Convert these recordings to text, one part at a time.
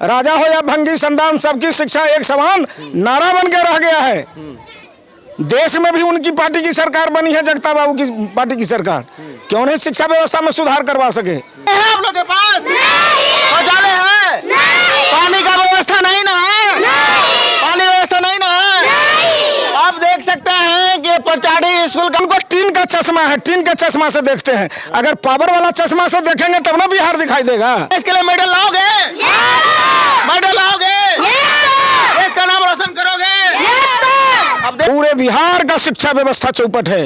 राजा हो या भंगी संतान सबकी शिक्षा एक समान नारा बन के रह गया है। देश में भी उनकी पार्टी की सरकार बनी है, जगता बाबू की पार्टी की सरकार। क्यों नहीं शिक्षा व्यवस्था में सुधार करवा सके? आप लोग के पास शौचालय है? पानी का व्यवस्था नहीं ना है? पानी व्यवस्था नहीं ना है? आप देख सकते हैं कि परचाड़ी स्कूल का उनको टीन का चश्मा है, टीन के चश्मा से देखते हैं। अगर पावर वाला चश्मा से देखेंगे तब ना बिहार दिखाई देगा। इसके लिए मेडल लाओगे? मेडल लाओगे? देश का नाम रोशन करोगे? अब पूरे बिहार का शिक्षा व्यवस्था चौपट है।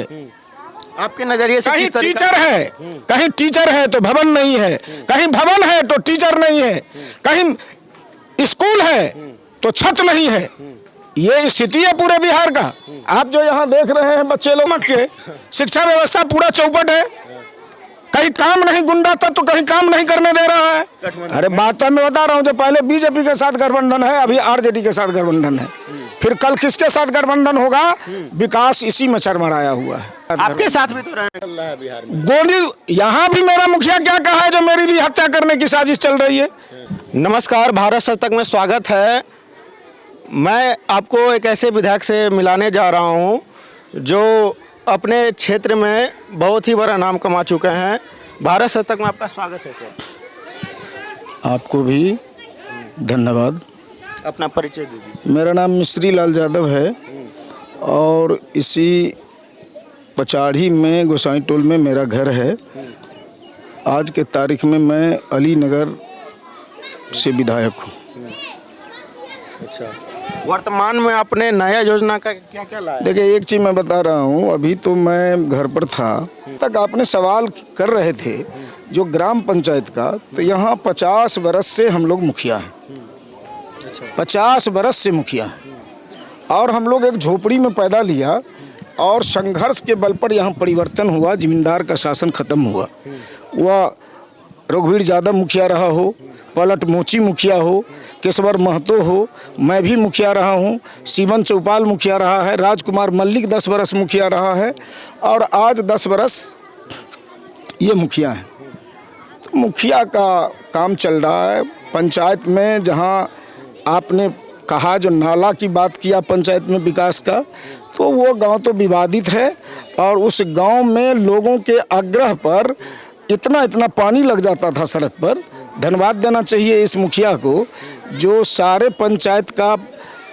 आपके नजरिए से कहीं किस तरीके टीचर है, कहीं टीचर है तो भवन नहीं है, कहीं भवन है तो टीचर नहीं है, कहीं स्कूल है तो छत नहीं है। ये स्थिति है पूरे बिहार का। आप जो यहाँ देख रहे हैं बच्चे लोग के, शिक्षा व्यवस्था पूरा चौपट है। कहीं काम नहीं, गुंडा तत्व तो कहीं काम नहीं करने दे रहा है। अरे बात तो मैं बता रहा हूँ, जो पहले बीजेपी के साथ गठबंधन है, अभी आरजेडी के साथ गठबंधन है, फिर कल किसके साथ गठबंधन होगा? विकास इसी में चरमराया हुआ है। आपके साथ भी तो रहा है बिहार में। गोली यहाँ भी मेरा मुखिया क्या कहा है जो मेरी भी हत्या करने की साजिश चल रही है। नमस्कार, भारत सच तक में स्वागत है। मैं आपको एक ऐसे विधायक से मिलाने जा रहा हूं जो अपने क्षेत्र में बहुत ही बड़ा नाम कमा चुके हैं। भारत सच तक में आपका स्वागत है सर। आपको भी धन्यवाद। अपना परिचय दीजिए। मेरा नाम मिश्री लाल यादव है और इसी पचाड़ी में गोसाई टोल में मेरा घर है। आज के तारीख में मैं अली नगर से विधायक हूँ। अच्छा, वर्तमान में आपने नया योजना का क्या क्या लाया? देखिए, एक चीज़ मैं बता रहा हूँ। अभी तो मैं घर पर था तक आपने सवाल कर रहे थे जो ग्राम पंचायत का, तो यहाँ 50 वर्ष से हम लोग मुखिया हैं। 50 वर्ष से मुखिया हैं और हम लोग एक झोपड़ी में पैदा लिया और संघर्ष के बल पर यहाँ परिवर्तन हुआ। जमींदार का शासन खत्म हुआ। वह रघुवीर यादव मुखिया रहा हो, पलट मोची मुखिया हो, केशवर महतो हो, मैं भी मुखिया रहा हूँ, शिवन चौपाल मुखिया रहा है, राजकुमार मल्लिक 10 वर्ष मुखिया रहा है और आज 10 वर्ष ये मुखिया हैं। तो मुखिया का काम चल रहा है पंचायत में। जहाँ आपने कहा जो नाला की बात किया पंचायत में विकास का, तो वो गांव तो विवादित है और उस गांव में लोगों के आग्रह पर इतना पानी लग जाता था सड़क पर। धन्यवाद देना चाहिए इस मुखिया को जो सारे पंचायत का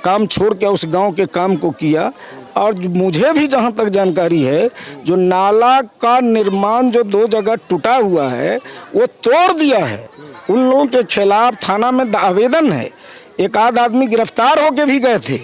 काम छोड़ के उस गांव के काम को किया। और मुझे भी जहां तक जानकारी है, जो नाला का निर्माण जो 2 जगह टूटा हुआ है वो तोड़ दिया है। उन लोगों के खिलाफ थाना में आवेदन है। एक आध आदमी गिरफ्तार होके भी गए थे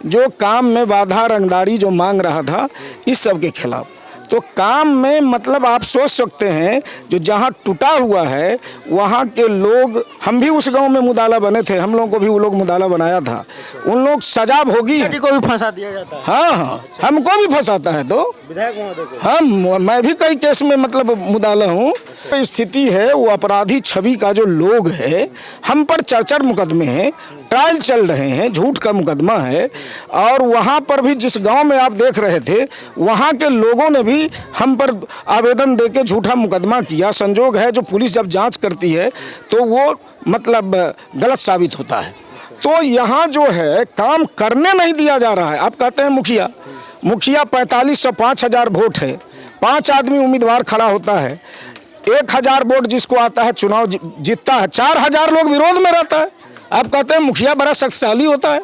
जो काम में बाधा रंगदारी जो मांग रहा था इस सब के खिलाफ। तो काम में मतलब आप सोच सकते हैं जो जहाँ टूटा हुआ है वहाँ के लोग, हम भी उस गांव में मुदाला बने थे, हम लोगों को भी वो लोग मुदाला बनाया था। उन लोग सजा भोगी है। को भी फंसा दिया जाता है। हाँ, हमको भी फंसाता है। तो विधायक महोदय को हम, मैं भी कई केस में मतलब मुदाला हूँ। स्थिति है वो अपराधी छवि का जो लोग है, हम पर 4 मुकदमे हैं, ट्रायल चल रहे हैं, झूठ का मुकदमा है। और वहाँ पर भी जिस गांव में आप देख रहे थे वहाँ के लोगों ने भी हम पर आवेदन देके झूठा मुकदमा किया। संजोग है जो पुलिस जब जांच करती है तो वो मतलब गलत साबित होता है। तो यहाँ जो है काम करने नहीं दिया जा रहा है। आप कहते हैं मुखिया 4500 5000 वोट है, 5 आदमी उम्मीदवार खड़ा होता है, 1000 वोट जिसको आता है चुनाव जीतता है, 4000 लोग विरोध में रहता है। आप कहते हैं मुखिया बड़ा शक्तिशाली होता है।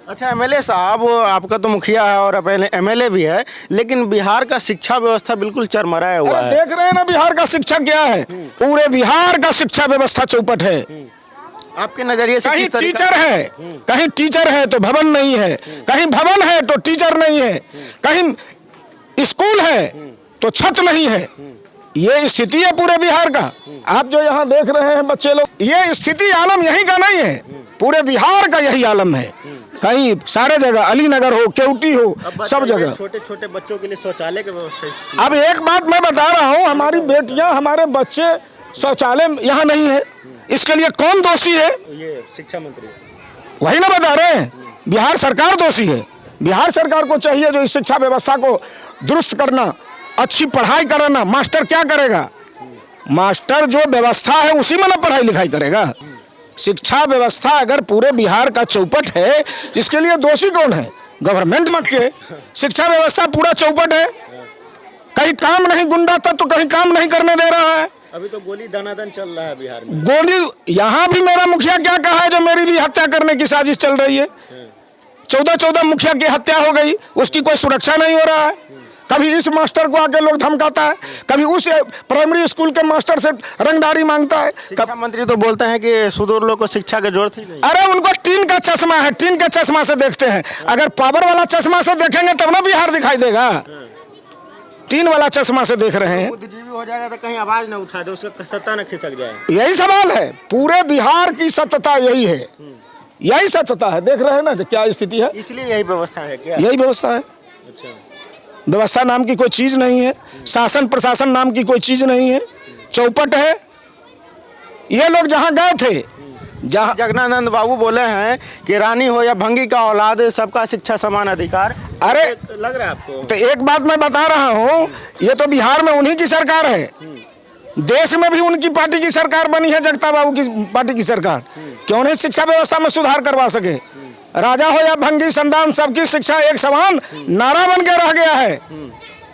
अच्छा, एमएलए साहब, आपका तो मुखिया है और एमएलए भी है, लेकिन बिहार का शिक्षा व्यवस्था बिल्कुल चरमराया हुआ है। देख रहे हैं ना बिहार का शिक्षा क्या है। पूरे बिहार का शिक्षा व्यवस्था चौपट है। आपके नजरिए से कहीं किस तरीके टीचर है, कहीं टीचर है तो भवन नहीं है, कहीं भवन है तो टीचर नहीं है, कहीं स्कूल है तो छत नहीं है। ये स्थिति है पूरे बिहार का। आप जो यहाँ देख रहे हैं बच्चे लोग, ये स्थिति आलम यहीं का नहीं है, पूरे बिहार का यही आलम है। कहीं सारे जगह, अली नगर हो, केवटी हो, सब जगह छोटे छोटे बच्चों के लिए शौचालय की व्यवस्था। अब एक बात मैं बता रहा हूँ, हमारी बेटियां, हमारे बच्चे, शौचालय यहाँ नहीं है। इसके लिए कौन दोषी है? ये शिक्षा मंत्री। वही ना बता रहे हैं, बिहार सरकार दोषी है। बिहार सरकार को चाहिए जो इस शिक्षा व्यवस्था को दुरुस्त करना, अच्छी पढ़ाई कराना। मास्टर क्या करेगा? मास्टर जो व्यवस्था है उसी में ना पढ़ाई लिखाई करेगा। शिक्षा व्यवस्था अगर पूरे बिहार का चौपट है, इसके लिए दोषी कौन है? गवर्नमेंट मत के। शिक्षा व्यवस्था पूरा चौपट है, कहीं काम नहीं, गुंडा तत्व तो कहीं काम नहीं करने दे रहा है। अभी तो गोली दानादन चल रहा है बिहार में। गोली यहाँ भी मेरा मुखिया क्या कहा है, जो मेरी भी हत्या करने की साजिश चल रही है। 14 मुखिया की हत्या हो गई, उसकी कोई सुरक्षा नहीं हो रहा है। कभी इस मास्टर को आके लोग धमकाता है, कभी उस प्राइमरी स्कूल के मास्टर से रंगदारी मांगता है। शिक्षा मंत्री तो बोलते हैं कि सुदूर लोग को शिक्षा की जरूरत ही नहीं। अरे उनको टीन का चश्मा है, टीन के चश्मा से देखते हैं। अगर पावर वाला चश्मा से देखेंगे तब ना बिहार दिखाई देगा। टीन वाला चश्मा से देख रहे हैं। बुद्धिजीवी हो जाएगा तो कहीं आवाज न उठा दे, उसका सत्ता न खिसक जाए। यही सवाल है, पूरे बिहार की सत्यता यही है, यही सत्यता है। देख रहे हैं ना क्या स्थिति है, इसलिए यही व्यवस्था है क्या? यही व्यवस्था है। अच्छा, व्यवस्था नाम की कोई चीज नहीं है, शासन प्रशासन नाम की कोई चीज नहीं है, चौपट है। ये लोग जहां गए थे, जहां जगनानंद बाबू बोले हैं कि रानी हो या भंगी का औलाद, सबका शिक्षा समान अधिकार। अरे लग रहा है आपको? तो एक बात मैं बता रहा हूँ, ये तो बिहार में उन्हीं की सरकार है, देश में भी उनकी पार्टी की सरकार बनी है, जगता बाबू की पार्टी की सरकार। क्यों नहीं शिक्षा व्यवस्था में सुधार करवा सके? राजा हो या भंगी, संतान सबकी शिक्षा एक समान नारा बन के रह गया है।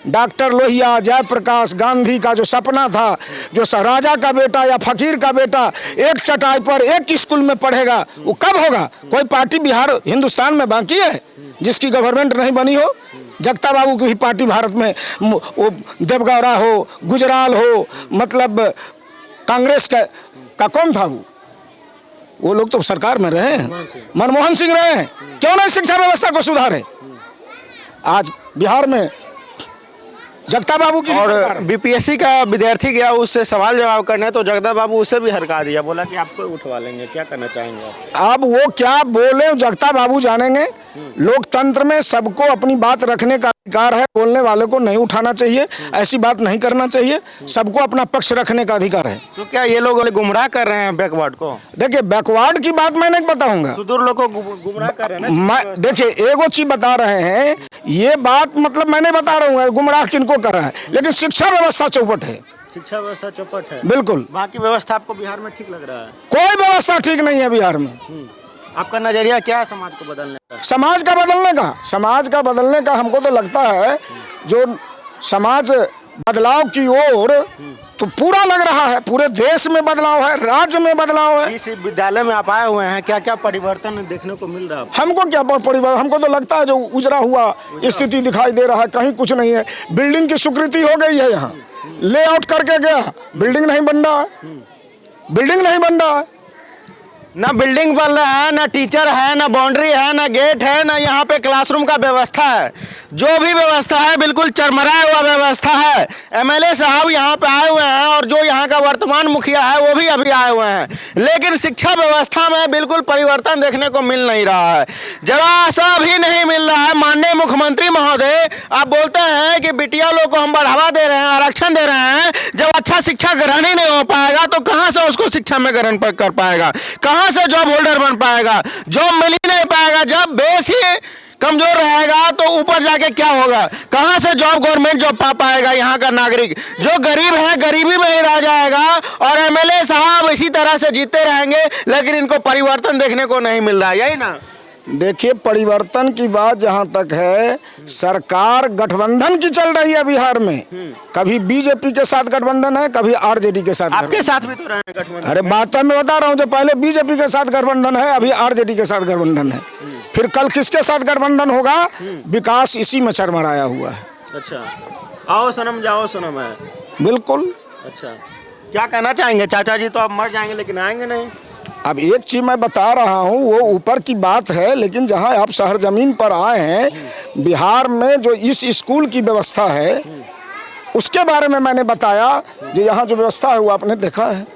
डॉक्टर लोहिया, जयप्रकाश, गांधी का जो सपना था, जो राजा का बेटा या फकीर का बेटा एक चटाई पर एक स्कूल में पढ़ेगा, वो कब होगा? कोई पार्टी बिहार हिंदुस्तान में बाकी है जिसकी गवर्नमेंट नहीं बनी हो? जगता बाबू की भी पार्टी भारत में, वो देवगौड़ा हो, गुजराल हो, मतलब कांग्रेस का कौन था वो लोग तो सरकार में रहे हैं, मनमोहन सिंह रहे हैं। क्यों नहीं शिक्षा व्यवस्था को सुधारे? आज बिहार में जगता बाबू की और बीपीएससी का विद्यार्थी गया उससे सवाल जवाब करने, तो जगता बाबू उसे भी हरका दिया, बोला कि आपको उठवा लेंगे। क्या करना चाहेंगे आप? अब वो क्या बोले जगता बाबू जानेंगे। लोकतंत्र में सबको अपनी बात रखने का अधिकार है, बोलने वाले को नहीं उठाना चाहिए, ऐसी बात नहीं करना चाहिए, सबको अपना पक्ष रखने का अधिकार है। तो क्या ये लोग गुमराह कर रहे हैं बैकवर्ड को? देखिए, बैकवर्ड की बात मैं नहीं बताऊंगा, सुदूर लोग को गुमराह कर रहे हैं। देखिए एगो चीज बता रहे हैं, ये बात मतलब मैं नहीं बता रहा हूँ गुमराह किनको कर रहा है, लेकिन शिक्षा व्यवस्था चौपट है। शिक्षा व्यवस्था चौपट है, बिल्कुल। बाकी व्यवस्था आपको बिहार में ठीक लग रहा है? कोई व्यवस्था ठीक नहीं है बिहार में। आपका नजरिया क्या है समाज को बदलने का? समाज का बदलने का हमको तो लगता है जो समाज बदलाव की ओर तो पूरा लग रहा है, पूरे देश में बदलाव है, राज्य में बदलाव है। इस विद्यालय में आप आए हुए हैं, क्या क्या परिवर्तन देखने को मिल रहा है? हमको क्या परिवर्तन, हमको तो लगता है जो उजरा हुआ स्थिति दिखाई दे रहा है, कहीं कुछ नहीं है। बिल्डिंग की स्वीकृति हो गई है, यहाँ लेआउट करके गया, बिल्डिंग नहीं बन रहा है, बिल्डिंग नहीं बन रहा है। ना बिल्डिंग बन रहा है, ना टीचर है, ना बाउंड्री है, ना गेट है, ना यहाँ पे क्लासरूम का व्यवस्था है। जो भी व्यवस्था है बिल्कुल चरमराया हुआ व्यवस्था है। एमएलए साहब यहाँ पे आए हुए हैं और जो यहाँ का वर्तमान मुखिया है वो भी अभी आए हुए हैं, लेकिन शिक्षा व्यवस्था में बिल्कुल परिवर्तन देखने को मिल नहीं रहा है, जरा सा भी नहीं मिल रहा है। माननीय मुख्यमंत्री महोदय, आप बोलते हैं कि बिटिया लोग को हम बढ़ावा दे रहे हैं, आरक्षण दे रहे हैं। जब अच्छा शिक्षा ग्रहण ही नहीं हो पाएगा तो कहाँ से उसको शिक्षा में ग्रहण कर पाएगा, कहाँ से जॉब होल्डर बन पाएगा? जॉब मिल ही नहीं पाएगा। जब बेस ही कमजोर रहेगा तो ऊपर जाके क्या होगा? कहां से जॉब, गवर्नमेंट जॉब पा पाएगा यहाँ का नागरिक? जो गरीब है गरीबी में ही रह जाएगा और एमएलए साहब इसी तरह से जीते रहेंगे, लेकिन इनको परिवर्तन देखने को नहीं मिल रहा है। यही ना? देखिए, परिवर्तन की बात जहां तक है, सरकार गठबंधन की चल रही है बिहार में। कभी बीजेपी के साथ गठबंधन है, कभी आरजेडी के साथ। आपके साथ भी तो रहे हैं गठबंधन। अरे बात तो मैं बता रहा हूँ, जो पहले बीजेपी के साथ गठबंधन है, अभी आरजेडी के साथ गठबंधन है, फिर कल किसके साथ गठबंधन होगा? विकास इसी में चरमराया हुआ है। अच्छा, आओ सनम जाओ सनम है। बिल्कुल। अच्छा, क्या कहना चाहेंगे? चाचा जी तो अब मर जाएंगे लेकिन आएंगे नहीं। अब एक चीज मैं बता रहा हूँ, वो ऊपर की बात है, लेकिन जहाँ आप शहर जमीन पर आए हैं, बिहार में जो इस स्कूल की व्यवस्था है उसके बारे में मैंने बताया, जो यहाँ जो व्यवस्था है वो आपने देखा है।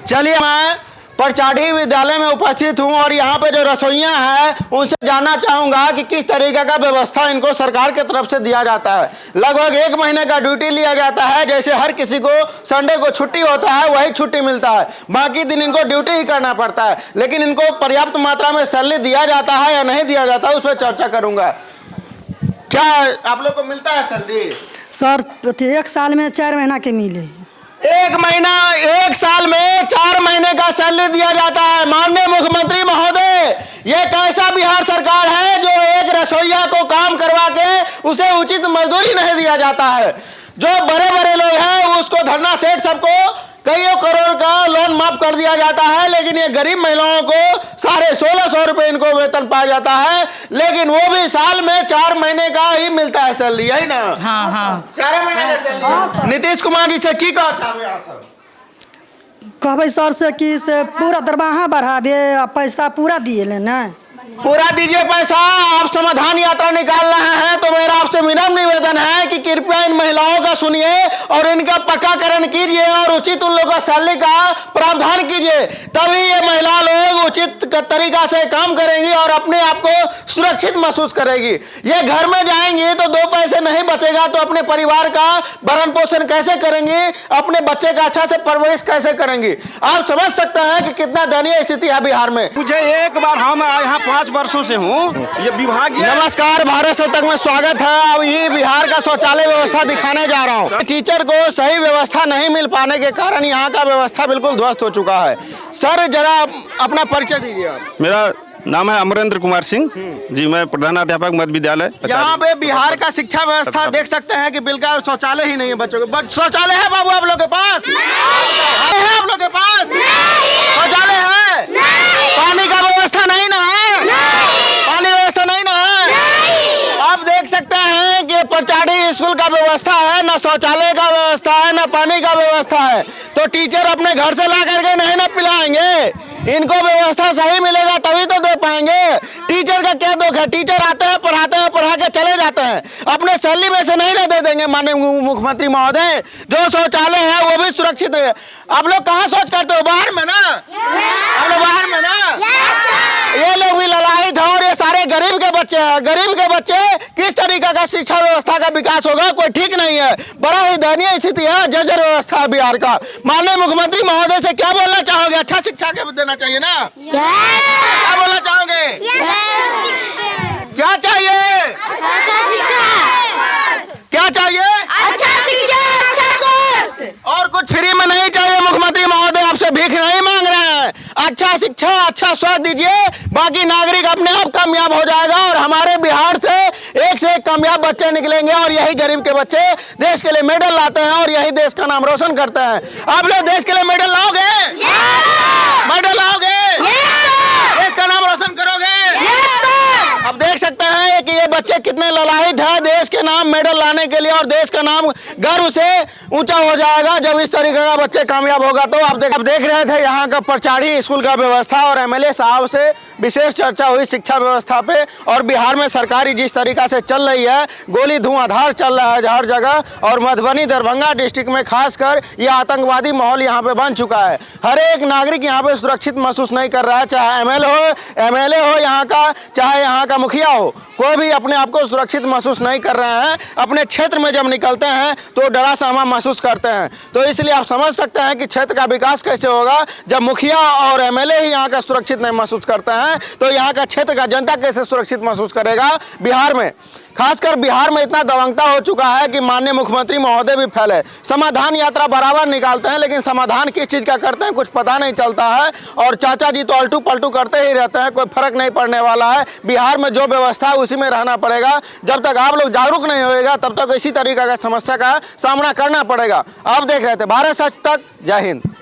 चलिए, मैं परचाढ़ी विद्यालय में उपस्थित हूं और यहाँ पे जो रसोइयाँ हैं उनसे जानना चाहूँगा कि किस तरीके का व्यवस्था इनको सरकार की तरफ से दिया जाता है। लगभग 1 महीने का ड्यूटी लिया जाता है, जैसे हर किसी को संडे को छुट्टी होता है वही छुट्टी मिलता है, बाकी दिन इनको ड्यूटी ही करना पड़ता है। लेकिन इनको पर्याप्त मात्रा में सैलरी दिया जाता है या नहीं दिया जाता है, उस पर चर्चा करूँगा। क्या आप लोग को मिलता है सैलरी? सर 1 साल में 4 महीना के मिले। एक महीना, एक साल में 4 महीने का सैलरी दिया जाता है। माननीय मुख्यमंत्री महोदय, ये कैसा बिहार सरकार है जो एक रसोइया को काम करवा के उसे उचित मजदूरी नहीं दिया जाता है। जो बड़े बड़े लोग हैं उसको धरना सेठ सबको कईयों करोड़ का लोन माफ कर दिया जाता है, लेकिन ये गरीब महिलाओं को 1650 रुपए इनको वेतन पाया जाता है, लेकिन वो भी साल में 4 महीने का ही मिलता है सैलरी, है ना? हाँ हाँ 4 महीने का सैलरी। नीतीश कुमार जी से की कहा चाहबे आप सब? कहबै सर से कि से पूरा दरमाहा बढ़ावे आ पैसा पूरा दिए ले ना। पूरा दीजिए पैसा। आप समाधान यात्रा निकाल रहे हैं तो मेरा आपसे विनम्र निवेदन है कि कृपया इन महिलाओं का सुनिए और इनका पक्काकरण कीजिए और उचित उन लोगों का सैलरी का प्रावधान कीजिए, तभी ये महिला लोग उचित तरीका से काम करेंगी और अपने आप को सुरक्षित महसूस करेगी। ये घर में जाएंगी तो 2 पैसे नहीं बचेगा तो अपने परिवार का भरण पोषण कैसे करेंगी, अपने बच्चे का अच्छा से परवरिश कैसे करेंगी? आप समझ सकते हैं कि कितना दयनीय स्थिति है बिहार में। मुझे एक बार, हम यहाँ 5 वर्षों से हूँ, ये विभाग। नमस्कार, भारत शतक में स्वागत है। अब ये बिहार का शौचालय व्यवस्था दिखाने जा रहा हूँ। टीचर को सही व्यवस्था नहीं मिल पाने के कारण यहाँ का व्यवस्था बिल्कुल ध्वस्त हो चुका है। सर जरा अपना परिचय दीजिए आप। मेरा नाम है अमरेंद्र कुमार सिंह जी, मैं प्रधानाध्यापक मध्य विद्यालय। यहाँ पे बिहार का शिक्षा व्यवस्था देख सकते हैं कि बिल्कुल शौचालय ही नहीं है बच्चों के। शौचालय है बाबू आप लोग के पास? है आप लोग के पास शौचालय है? पानी का व्यवस्था नहीं ना है? पानी व्यवस्था नहीं ना है? आप देख सकते हैं कि परचाड़ी स्कूल का व्यवस्था है, ना शौचालय का व्यवस्था है, ना पानी का व्यवस्था है। तो टीचर अपने घर से ला करके नहीं ना पिलाएंगे, इनको व्यवस्था सही मिलेगा तभी तो दे पाएंगे। टीचर का क्या दुख है? टीचर आते हैं, पढ़ाते हैं, पढ़ा के चले जाते हैं, अपने सैलरी में से नहीं ना दे देंगे। माननीय मुख्यमंत्री महोदय, जो शौचालय है वो भी सुरक्षित है। आप लोग कहाँ शौच करते हो? बाहर में ना? आप लोग बाहर में ना? ये लोग भी ललायित है और ये सारे गरीब के बच्चे हैं। गरीब के बच्चे किस तरीके का शिक्षा व्यवस्था का विकास होगा, कोई ठीक नहीं है। बड़ा ही दयनीय स्थिति है, जर्जर व्यवस्था है बिहार का। माननीय मुख्यमंत्री महोदय से क्या बोलना चाहोगे? अच्छा शिक्षा के देना चाहिए ना? क्या बोलना चाहोगे? क्या चाहिए? क्या चाहिए? अच्छा शिक्षा, अच्छा स्वास्थ्य। और कुछ फ्री में नहीं चाहिए। मुख्यमंत्री महोदय आपसे भीख नहीं मांग रहे हैं। अच्छा शिक्षा, अच्छा स्वास्थ्य दीजिए, बाकी नागरिक अपने आप कामयाब हो जाएगा और हमारे बिहार से एक कामयाब बच्चे निकलेंगे और यही गरीब के बच्चे देश के लिए मेडल लाते हैं और यही देश का नाम रोशन करते हैं। आप लोग देश के लिए मेडल लाओगे? मेडल लाओगे? देश का नाम रोशन करोगे? अब देख सकते हैं कि ये बच्चे कितने ललायित हैं देश के नाम मेडल लाने के लिए और देश का नाम गर्व से ऊंचा हो जाएगा जब इस तरीके का बच्चे कामयाब होगा। तो आप देख रहे थे यहाँ का परचाड़ी स्कूल का व्यवस्था और एमएलए साहब से विशेष चर्चा हुई शिक्षा व्यवस्था पे और बिहार में सरकारी जिस तरीका से चल रही है, गोली धुआंधार चल रहा है हर जगह और मधुबनी दरभंगा डिस्ट्रिक्ट में खासकर ये आतंकवादी माहौल यहाँ पे बन चुका है। हर एक नागरिक यहाँ पे सुरक्षित महसूस नहीं कर रहा है, चाहे एमएलए हो यहाँ का, चाहे यहाँ का मुखिया हो, कोई भी अपने आप को सुरक्षित महसूस नहीं कर रहे हैं। अपने क्षेत्र में जब निकलते हैं तो डरा सहमा महसूस करते हैं। तो इसलिए आप समझ सकते हैं कि क्षेत्र का विकास कैसे होगा जब मुखिया और एमएलए ही यहाँ का सुरक्षित नहीं महसूस करते हैं, तो यहाँ का क्षेत्र का जनता कैसे सुरक्षित महसूस करेगा। बिहार में खासकर बिहार में इतना दबंगता हो चुका है कि माननीय मुख्यमंत्री महोदय भी फैले। समाधान यात्रा बराबर निकालते हैं लेकिन समाधान किस चीज़ का करते हैं कुछ पता नहीं चलता है और चाचा जी तो अल्टू पलटू करते ही रहते हैं, कोई फर्क नहीं पड़ने वाला है। बिहार में जो व्यवस्था है उसी में रहना पड़ेगा। जब तक आप लोग जागरूक नहीं होएगा तब तक इसी तरीके का समस्या का सामना करना पड़ेगा। आप देख रहे थे भारत सच तक। जय हिंद।